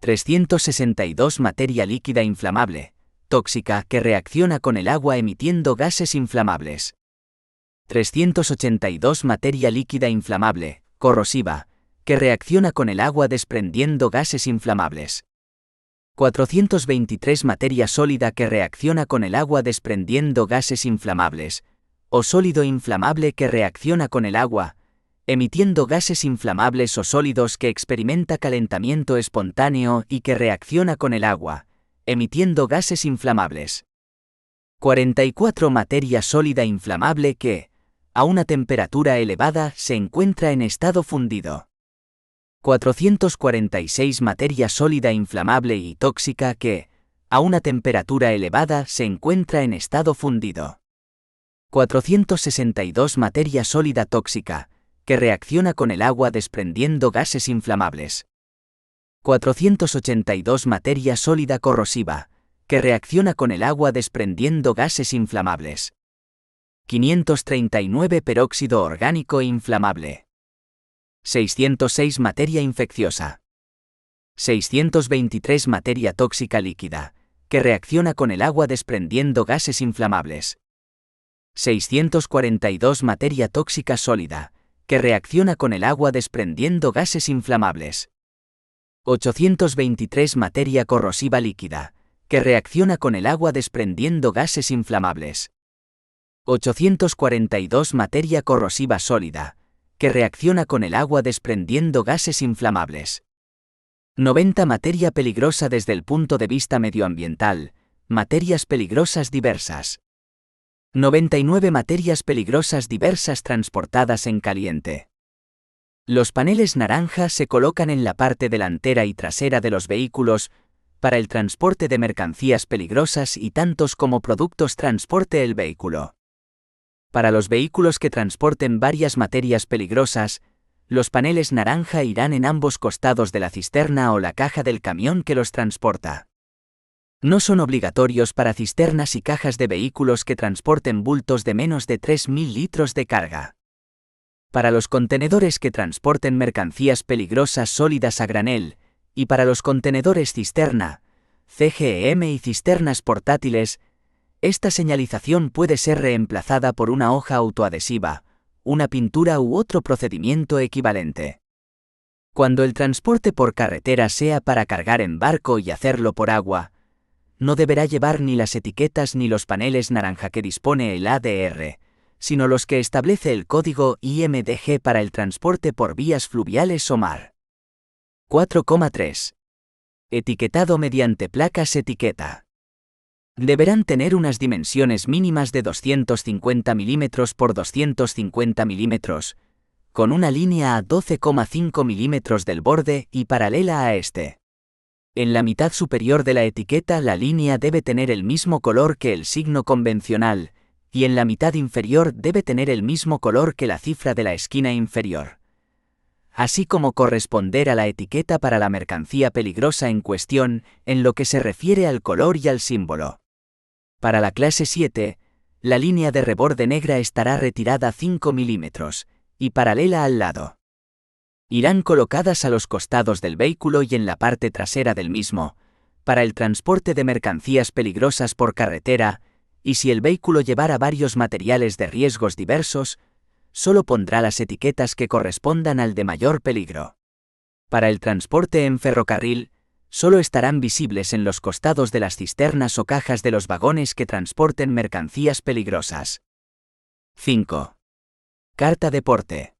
362. Materia líquida inflamable, tóxica, que reacciona con el agua emitiendo gases inflamables. 382 materia líquida inflamable, corrosiva, que reacciona con el agua desprendiendo gases inflamables. 423 materia sólida que reacciona con el agua desprendiendo gases inflamables, o sólido inflamable que reacciona con el agua, emitiendo gases inflamables o sólidos que experimenta calentamiento espontáneo y que reacciona con el agua, emitiendo gases inflamables. 44 materia sólida inflamable que, a una temperatura elevada, se encuentra en estado fundido. 446 materia sólida inflamable y tóxica que, a una temperatura elevada, se encuentra en estado fundido. 462 materia sólida tóxica, que reacciona con el agua desprendiendo gases inflamables. 482 materia sólida corrosiva, que reacciona con el agua desprendiendo gases inflamables. 539 peróxido orgánico inflamable. 606 materia infecciosa. 623 materia tóxica líquida, que reacciona con el agua desprendiendo gases inflamables. 642 materia tóxica sólida, que reacciona con el agua desprendiendo gases inflamables. 823 materia corrosiva líquida, que reacciona con el agua desprendiendo gases inflamables. 842 materia corrosiva sólida, que reacciona con el agua desprendiendo gases inflamables. 90 materia peligrosa desde el punto de vista medioambiental, materias peligrosas diversas. 99 materias peligrosas diversas transportadas en caliente. Los paneles naranja se colocan en la parte delantera y trasera de los vehículos para el transporte de mercancías peligrosas y tantos como productos transporte el vehículo. Para los vehículos que transporten varias materias peligrosas, los paneles naranja irán en ambos costados de la cisterna o la caja del camión que los transporta. No son obligatorios para cisternas y cajas de vehículos que transporten bultos de menos de 3.000 litros de carga. Para los contenedores que transporten mercancías peligrosas sólidas a granel, y para los contenedores cisterna, CGM y cisternas portátiles, esta señalización puede ser reemplazada por una hoja autoadhesiva, una pintura u otro procedimiento equivalente. Cuando el transporte por carretera sea para cargar en barco y hacerlo por agua, no deberá llevar ni las etiquetas ni los paneles naranja que dispone el ADR, sino los que establece el código IMDG para el transporte por vías fluviales o mar. 4,3. Etiquetado mediante placas etiqueta. Deberán tener unas dimensiones mínimas de 250 mm por 250 mm, con una línea a 12,5 mm del borde y paralela a este. En la mitad superior de la etiqueta la línea debe tener el mismo color que el signo convencional, y en la mitad inferior debe tener el mismo color que la cifra de la esquina inferior. Así como corresponder a la etiqueta para la mercancía peligrosa en cuestión, en lo que se refiere al color y al símbolo. Para la clase 7, la línea de reborde negra estará retirada 5 mm, y paralela al lado. Irán colocadas a los costados del vehículo y en la parte trasera del mismo, para el transporte de mercancías peligrosas por carretera, y si el vehículo llevara varios materiales de riesgos diversos, solo pondrá las etiquetas que correspondan al de mayor peligro. Para el transporte en ferrocarril, solo estarán visibles en los costados de las cisternas o cajas de los vagones que transporten mercancías peligrosas. 5. Carta de porte.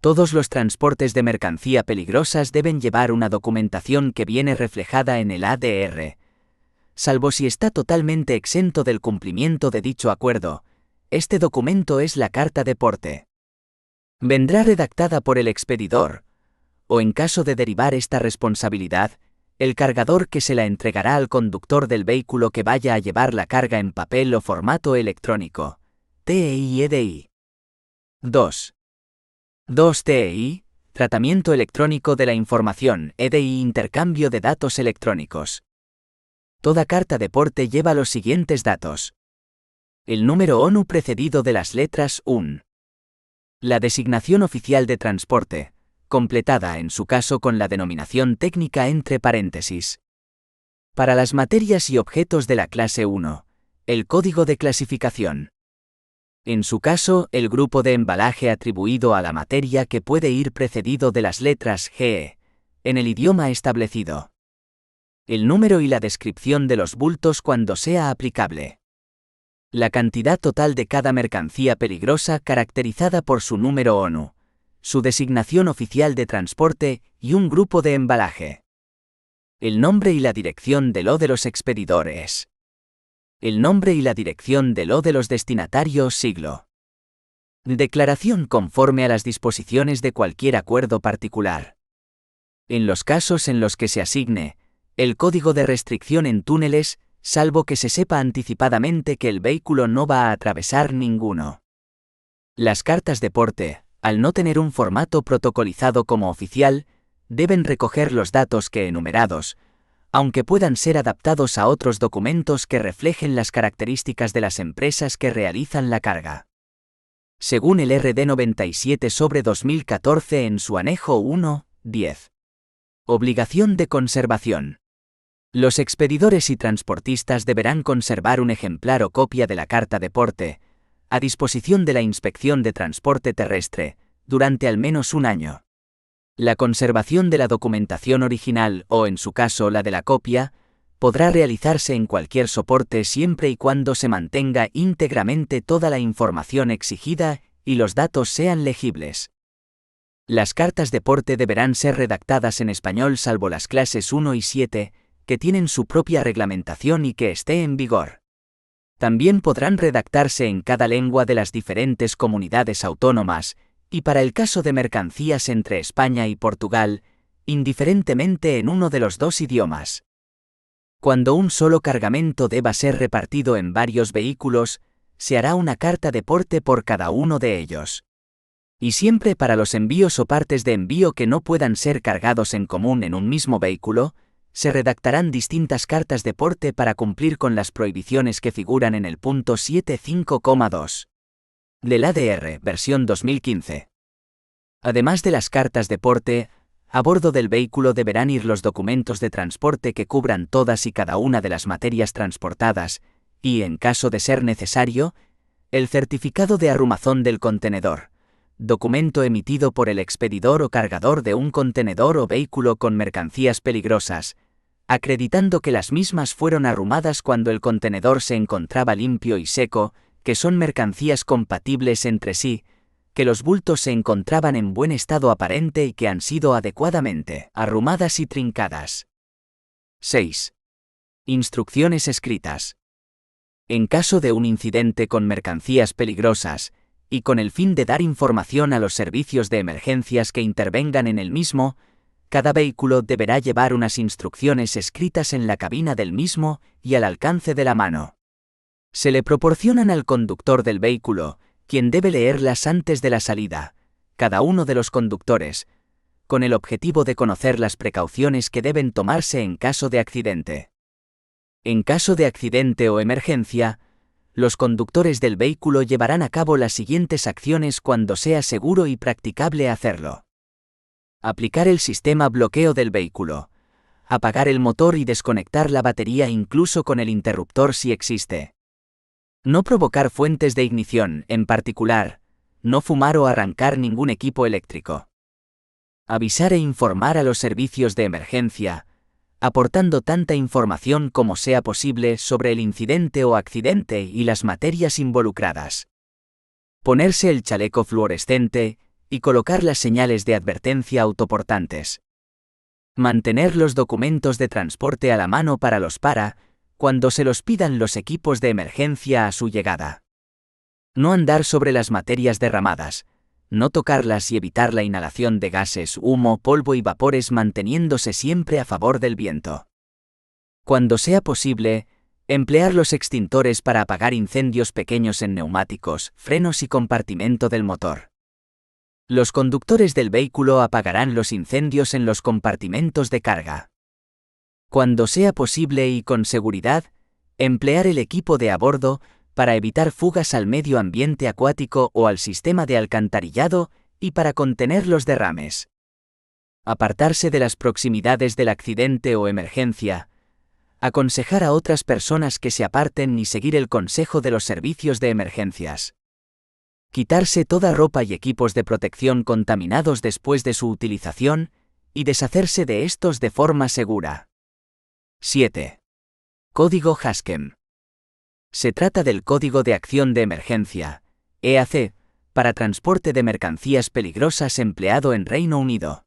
Todos los transportes de mercancía peligrosas deben llevar una documentación que viene reflejada en el ADR. Salvo si está totalmente exento del cumplimiento de dicho acuerdo, este documento es la carta de porte. Vendrá redactada por el expedidor, o en caso de derivar esta responsabilidad, el cargador que se la entregará al conductor del vehículo que vaya a llevar la carga en papel o formato electrónico, TEI EDI. 2. 2 TEI, Tratamiento electrónico de la información, EDI intercambio de datos electrónicos. Toda carta de porte lleva los siguientes datos. El número ONU precedido de las letras UN. La designación oficial de transporte, completada en su caso con la denominación técnica entre paréntesis. Para las materias y objetos de la clase 1, el código de clasificación. En su caso, el grupo de embalaje atribuido a la materia que puede ir precedido de las letras GE, en el idioma establecido. El número y la descripción de los bultos cuando sea aplicable. La cantidad total de cada mercancía peligrosa caracterizada por su número ONU, su designación oficial de transporte y un grupo de embalaje. El nombre y la dirección de lo de los expedidores. El nombre y la dirección de lo de los destinatarios siglo. Declaración conforme a las disposiciones de cualquier acuerdo particular. En los casos en los que se asigne el código de restricción en túneles, salvo que se sepa anticipadamente que el vehículo no va a atravesar ninguno. Las cartas de porte, al no tener un formato protocolizado como oficial, deben recoger los datos que enumerados, aunque puedan ser adaptados a otros documentos que reflejen las características de las empresas que realizan la carga. Según el RD 97/2014 en su anejo 1.10. Obligación de conservación. Los expedidores y transportistas deberán conservar un ejemplar o copia de la carta de porte, a disposición de la Inspección de Transporte Terrestre, durante al menos un año. La conservación de la documentación original o, en su caso, la de la copia, podrá realizarse en cualquier soporte siempre y cuando se mantenga íntegramente toda la información exigida y los datos sean legibles. Las cartas de porte deberán ser redactadas en español salvo las clases 1 y 7, que tienen su propia reglamentación y que esté en vigor. También podrán redactarse en cada lengua de las diferentes comunidades autónomas, y para el caso de mercancías entre España y Portugal, indiferentemente en uno de los dos idiomas. Cuando un solo cargamento deba ser repartido en varios vehículos, se hará una carta de porte por cada uno de ellos. Y siempre para los envíos o partes de envío que no puedan ser cargados en común en un mismo vehículo, se redactarán distintas cartas de porte para cumplir con las prohibiciones que figuran en el punto 7.5,2. Del ADR, versión 2015. Además de las cartas de porte, a bordo del vehículo deberán ir los documentos de transporte que cubran todas y cada una de las materias transportadas, y, en caso de ser necesario, el certificado de arrumazón del contenedor, documento emitido por el expedidor o cargador de un contenedor o vehículo con mercancías peligrosas, acreditando que las mismas fueron arrumadas cuando el contenedor se encontraba limpio y seco, que son mercancías compatibles entre sí, que los bultos se encontraban en buen estado aparente y que han sido adecuadamente arrumadas y trincadas. 6. Instrucciones escritas. En caso de un incidente con mercancías peligrosas, y con el fin de dar información a los servicios de emergencias que intervengan en el mismo, cada vehículo deberá llevar unas instrucciones escritas en la cabina del mismo y al alcance de la mano. Se le proporcionan al conductor del vehículo, quien debe leerlas antes de la salida, cada uno de los conductores, con el objetivo de conocer las precauciones que deben tomarse en caso de accidente. En caso de accidente o emergencia, los conductores del vehículo llevarán a cabo las siguientes acciones cuando sea seguro y practicable hacerlo. Aplicar el sistema bloqueo del vehículo. Apagar el motor y desconectar la batería incluso con el interruptor si existe. No provocar fuentes de ignición, en particular, no fumar o arrancar ningún equipo eléctrico. Avisar e informar a los servicios de emergencia, aportando tanta información como sea posible sobre el incidente o accidente y las materias involucradas. Ponerse el chaleco fluorescente y colocar las señales de advertencia autoportantes. Mantener los documentos de transporte a la mano para los cuando se los pidan los equipos de emergencia a su llegada. No andar sobre las materias derramadas, no tocarlas y evitar la inhalación de gases, humo, polvo y vapores manteniéndose siempre a favor del viento. Cuando sea posible, emplear los extintores para apagar incendios pequeños en neumáticos, frenos y compartimento del motor. Los conductores del vehículo apagarán los incendios en los compartimentos de carga. Cuando sea posible y con seguridad, emplear el equipo de a bordo para evitar fugas al medio ambiente acuático o al sistema de alcantarillado y para contener los derrames. Apartarse de las proximidades del accidente o emergencia, Aconsejar a otras personas que se aparten y seguir el consejo de los servicios de emergencias. Quitarse toda ropa y equipos de protección contaminados después de su utilización, y deshacerse de estos de forma segura. 7. Código Haskem. Se trata del Código de Acción de Emergencia, EAC, para transporte de mercancías peligrosas empleado en Reino Unido.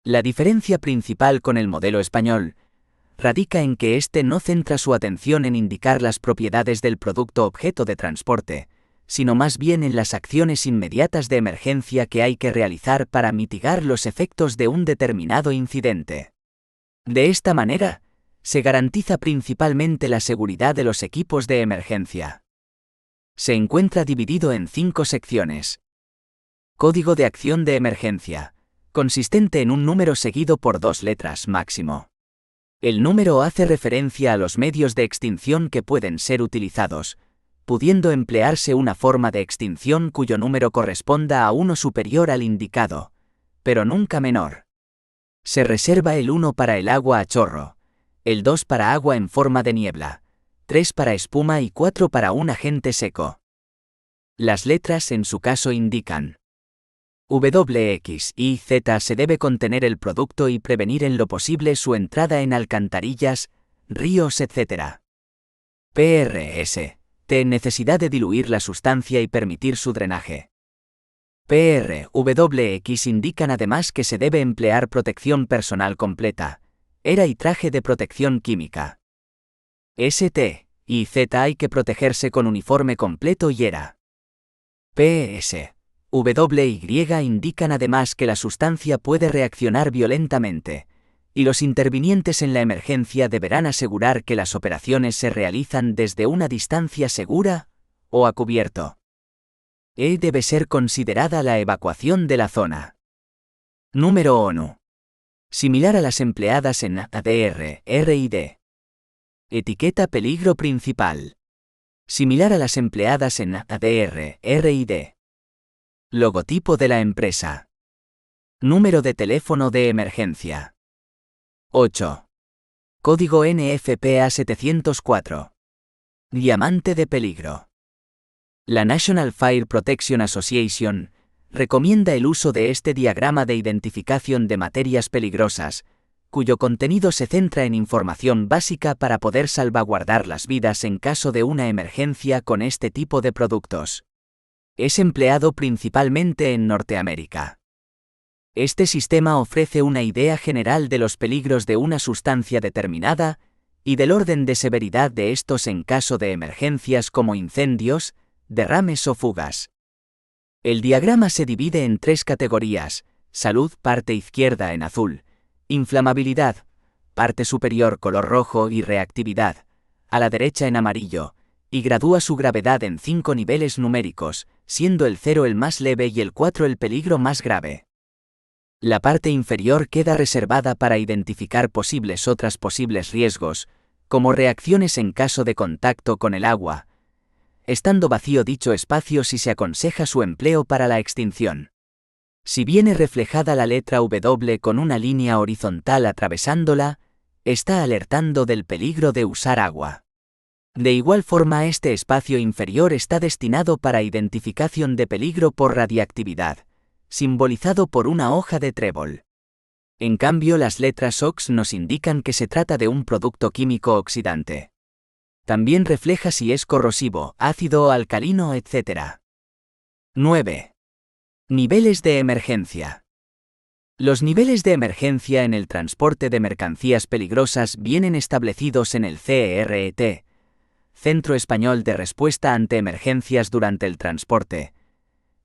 La diferencia principal con el modelo español radica en que este no centra su atención en indicar las propiedades del producto objeto de transporte, sino más bien en las acciones inmediatas de emergencia que hay que realizar para mitigar los efectos de un determinado incidente. De esta manera, se garantiza principalmente la seguridad de los equipos de emergencia. Se encuentra dividido en 5 secciones. Código de acción de emergencia, consistente en un número seguido por 2 letras máximo. El número hace referencia a los medios de extinción que pueden ser utilizados, pudiendo emplearse una forma de extinción cuyo número corresponda a uno superior al indicado, pero nunca menor. Se reserva el 1 para el agua a chorro, el 2 para agua en forma de niebla, 3 para espuma y 4 para un agente seco. Las letras en su caso indican W, X y Z. Se debe contener el producto y prevenir en lo posible su entrada en alcantarillas, ríos, etc. PRS. T. Necesidad de diluir la sustancia y permitir su drenaje. PRWX indican además que se debe emplear protección personal completa, ERA y traje de protección química. ST y Z. Hay que protegerse con uniforme completo y ERA. PS. WY indican además que la sustancia puede reaccionar violentamente, y los intervinientes en la emergencia deberán asegurar que las operaciones se realizan desde una distancia segura o a cubierto. Debe ser considerada la evacuación de la zona. Número ONU. Similar a las empleadas en ADR, RID. Etiqueta peligro principal. Similar a las empleadas en ADR, RID. Logotipo de la empresa. Número de teléfono de emergencia. 8. Código NFPA 704. Diamante de peligro. La National Fire Protection Association recomienda el uso de este diagrama de identificación de materias peligrosas, cuyo contenido se centra en información básica para poder salvaguardar las vidas en caso de una emergencia con este tipo de productos. Es empleado principalmente en Norteamérica. Este sistema ofrece una idea general de los peligros de una sustancia determinada y del orden de severidad de estos en caso de emergencias como incendios, derrames o fugas. El diagrama se divide en 3 categorías: salud, parte izquierda en azul, inflamabilidad, parte superior color rojo y reactividad, a la derecha en amarillo, y gradúa su gravedad en 5 niveles numéricos, siendo el 0 el más leve y el 4 el peligro más grave. La parte inferior queda reservada para identificar otras posibles riesgos, como reacciones en caso de contacto con el agua, estando vacío dicho espacio si se aconseja su empleo para la extinción. Si viene reflejada la letra W con una línea horizontal atravesándola, está alertando del peligro de usar agua. De igual forma, este espacio inferior está destinado para identificación de peligro por radiactividad, simbolizado por una hoja de trébol. En cambio, las letras OX nos indican que se trata de un producto químico oxidante. También refleja si es corrosivo, ácido o alcalino, etc. 9. Niveles de emergencia. Los niveles de emergencia en el transporte de mercancías peligrosas vienen establecidos en el CERT, Centro Español de Respuesta ante Emergencias durante el Transporte.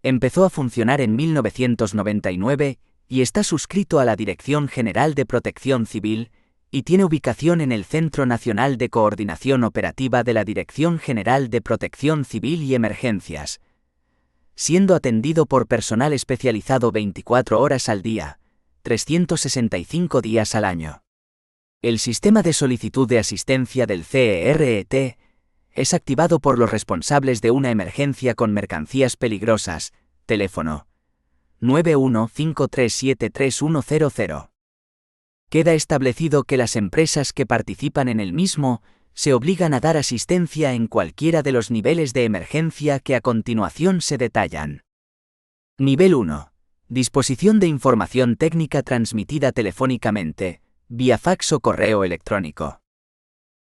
Empezó a funcionar en 1999 y está suscrito a la Dirección General de Protección Civil y tiene ubicación en el Centro Nacional de Coordinación Operativa de la Dirección General de Protección Civil y Emergencias, siendo atendido por personal especializado 24 horas al día, 365 días al año. El sistema de solicitud de asistencia del CERT es activado por los responsables de una emergencia con mercancías peligrosas. Teléfono 915373100. Queda establecido que las empresas que participan en el mismo se obligan a dar asistencia en cualquiera de los niveles de emergencia que a continuación se detallan. Nivel 1. Disposición de información técnica transmitida telefónicamente, vía fax o correo electrónico.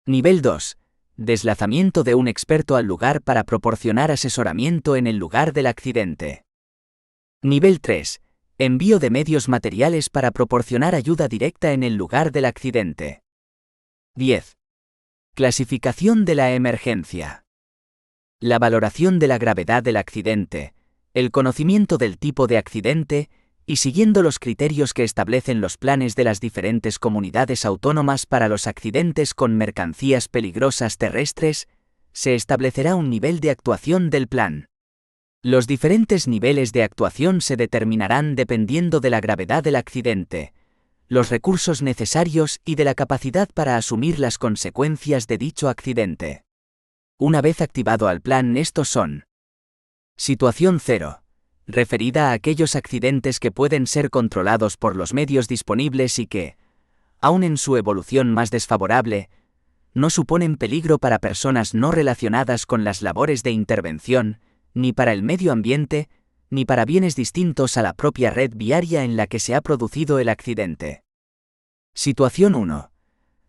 Nivel 2. Deslazamiento de un experto al lugar para proporcionar asesoramiento en el lugar del accidente. Nivel 3. Envío de medios materiales para proporcionar ayuda directa en el lugar del accidente. 10. Clasificación de la emergencia. La valoración de la gravedad del accidente, el conocimiento del tipo de accidente, y siguiendo los criterios que establecen los planes de las diferentes comunidades autónomas para los accidentes con mercancías peligrosas terrestres, se establecerá un nivel de actuación del plan. Los diferentes niveles de actuación se determinarán dependiendo de la gravedad del accidente, los recursos necesarios y de la capacidad para asumir las consecuencias de dicho accidente. Una vez activado al plan, estos son: Situación 0. Referida a aquellos accidentes que pueden ser controlados por los medios disponibles y que, aun en su evolución más desfavorable, no suponen peligro para personas no relacionadas con las labores de intervención, ni para el medio ambiente, ni para bienes distintos a la propia red viaria en la que se ha producido el accidente. Situación 1.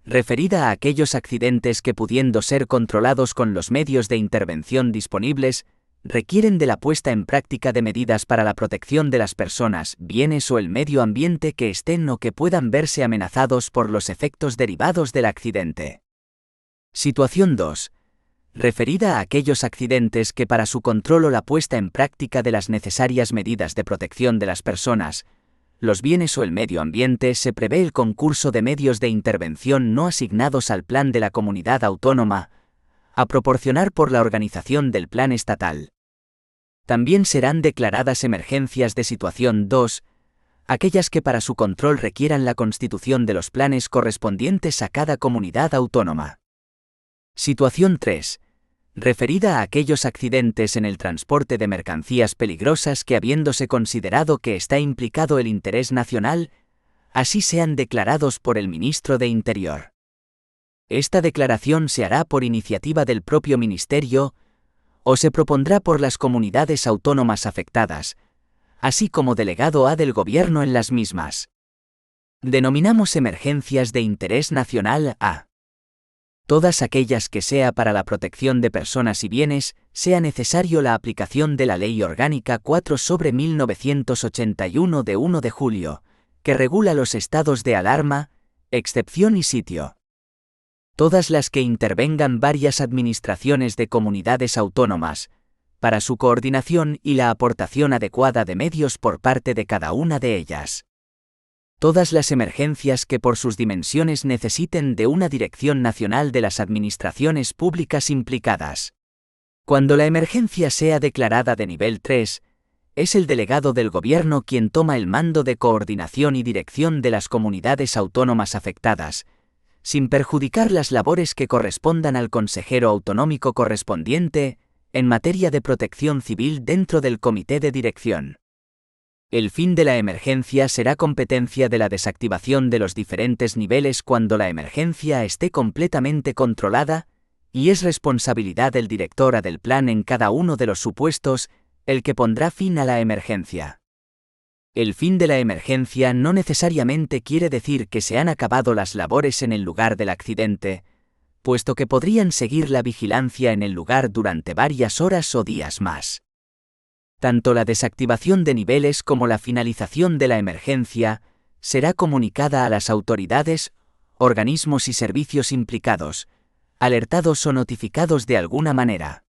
Referida a aquellos accidentes que, pudiendo ser controlados con los medios de intervención disponibles, requieren de la puesta en práctica de medidas para la protección de las personas, bienes o el medio ambiente que estén o que puedan verse amenazados por los efectos derivados del accidente. Situación 2. Referida a aquellos accidentes que, para su control o la puesta en práctica de las necesarias medidas de protección de las personas, los bienes o el medio ambiente, se prevé el concurso de medios de intervención no asignados al plan de la comunidad autónoma, a proporcionar por la organización del plan estatal. También serán declaradas emergencias de situación 2, aquellas que para su control requieran la constitución de los planes correspondientes a cada comunidad autónoma. Situación 3. Referida a aquellos accidentes en el transporte de mercancías peligrosas que, habiéndose considerado que está implicado el interés nacional, así sean declarados por el Ministro de Interior. Esta declaración se hará por iniciativa del propio Ministerio o se propondrá por las comunidades autónomas afectadas, así como delegado del Gobierno en las mismas. Denominamos emergencias de interés nacional a todas aquellas que, sea para la protección de personas y bienes, sea necesario la aplicación de la Ley Orgánica 4/1981 de 1 de julio, que regula los estados de alarma, excepción y sitio. Todas las que intervengan varias administraciones de comunidades autónomas, para su coordinación y la aportación adecuada de medios por parte de cada una de ellas. Todas las emergencias que por sus dimensiones necesiten de una dirección nacional de las administraciones públicas implicadas. Cuando la emergencia sea declarada de nivel 3, es el delegado del Gobierno quien toma el mando de coordinación y dirección de las comunidades autónomas afectadas, sin perjudicar las labores que correspondan al consejero autonómico correspondiente, en materia de protección civil dentro del comité de dirección. El fin de la emergencia será competencia de la desactivación de los diferentes niveles cuando la emergencia esté completamente controlada, y es responsabilidad del director del plan en cada uno de los supuestos el que pondrá fin a la emergencia. El fin de la emergencia no necesariamente quiere decir que se han acabado las labores en el lugar del accidente, puesto que podrían seguir la vigilancia en el lugar durante varias horas o días más. Tanto la desactivación de niveles como la finalización de la emergencia será comunicada a las autoridades, organismos y servicios implicados, alertados o notificados de alguna manera.